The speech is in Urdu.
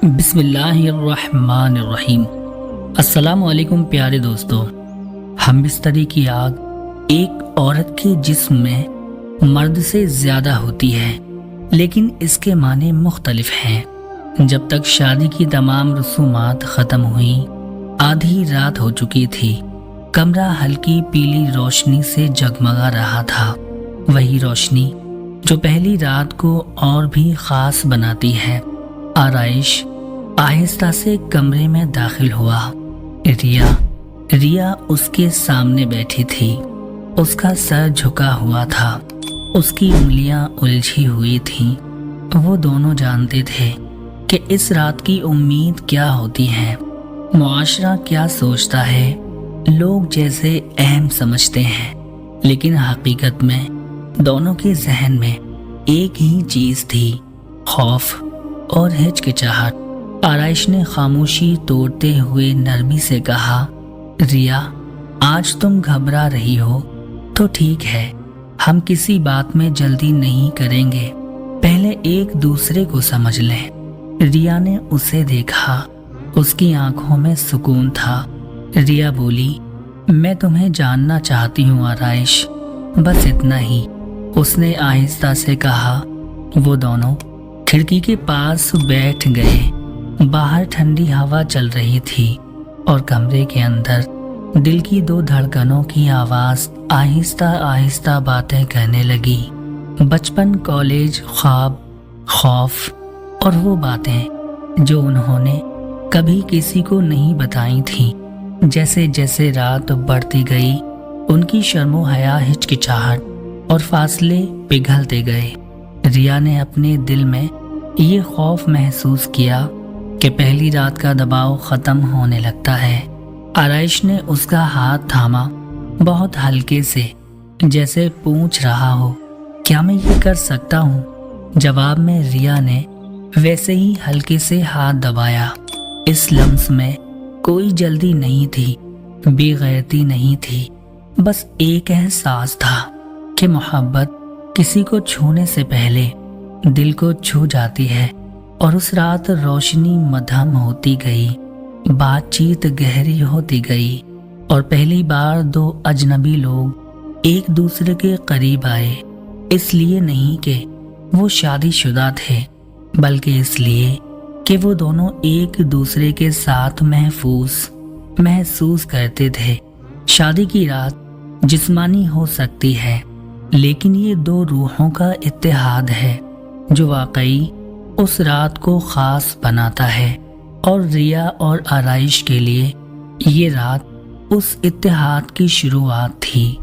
بسم اللہ الرحمن الرحیم۔ السلام علیکم پیارے دوستو۔ ہم بستری کی آگ ایک عورت کے جسم میں مرد سے زیادہ ہوتی ہے، لیکن اس کے معنی مختلف ہیں۔ جب تک شادی کی تمام رسومات ختم ہوئیں، آدھی رات ہو چکی تھی۔ کمرہ ہلکی پیلی روشنی سے جگمگا رہا تھا، وہی روشنی جو پہلی رات کو اور بھی خاص بناتی ہے۔ آرائش آہستہ سے کمرے میں داخل ہوا۔ ریا اس کے سامنے بیٹھی تھی۔ اس کا سر جھکا ہوا تھا، اس کی انگلیاں الجھی ہوئی تھیں۔ وہ دونوں جانتے تھے کہ اس رات کی امید کیا ہوتی ہے، معاشرہ کیا سوچتا ہے، لوگ جیسے اہم سمجھتے ہیں، لیکن حقیقت میں دونوں کے ذہن میں ایک ہی چیز تھی، خوف اور ہچکچاہٹ۔ آرائش نے خاموشی توڑتے ہوئے نرمی سے کہا، ریا، آج تم گھبرا رہی ہو تو ٹھیک ہے، ہم کسی بات میں جلدی نہیں کریں گے، پہلے ایک دوسرے کو سمجھ لیں۔ ریا نے اسے دیکھا، اس کی آنکھوں میں سکون تھا۔ ریا بولی، میں تمہیں جاننا چاہتی ہوں آرائش، بس اتنا ہی۔ اس نے آہستہ سے کہا۔ وہ دونوں کھڑکی کے پاس بیٹھ گئے۔ باہر ٹھنڈی ہوا چل رہی تھی اور کمرے کے اندر دل کی دو دھڑکنوں کی آواز آہستہ آہستہ باتیں کہنے لگی۔ بچپن، کالج، خواب، خوف اور وہ باتیں جو انہوں نے کبھی کسی کو نہیں بتائی تھیں۔ جیسے جیسے رات بڑھتی گئی، ان کی شرم و حیا، ہچکچاہٹ اور فاصلے پگھلتے گئے۔ ریا نے اپنے دل میں یہ خوف محسوس کیا کہ پہلی رات کا دباؤ ختم ہونے لگتا ہے۔ آرائش نے اس کا ہاتھ تھاما، بہت ہلکے سے، جیسے پوچھ رہا ہو، کیا میں یہ کر سکتا ہوں؟ جواب میں ریا نے ویسے ہی ہلکے سے ہاتھ دبایا۔ اس لمس میں کوئی جلدی نہیں تھی، بے غیرتی نہیں تھی، بس ایک احساس تھا کہ محبت کسی کو چھونے سے پہلے دل کو چھو جاتی ہے۔ اور اس رات روشنی مدھم ہوتی گئی، بات چیت گہری ہوتی گئی، اور پہلی بار دو اجنبی لوگ ایک دوسرے کے قریب آئے۔ اس لیے نہیں کہ وہ شادی شدہ تھے، بلکہ اس لیے کہ وہ دونوں ایک دوسرے کے ساتھ محسوس کرتے تھے۔ شادی کی رات جسمانی ہو سکتی ہے، لیکن یہ دو روحوں کا اتحاد ہے جو واقعی اس رات کو خاص بناتا ہے۔ اور ریا اور آرائش کے لیے یہ رات اس اتحاد کی شروعات تھی۔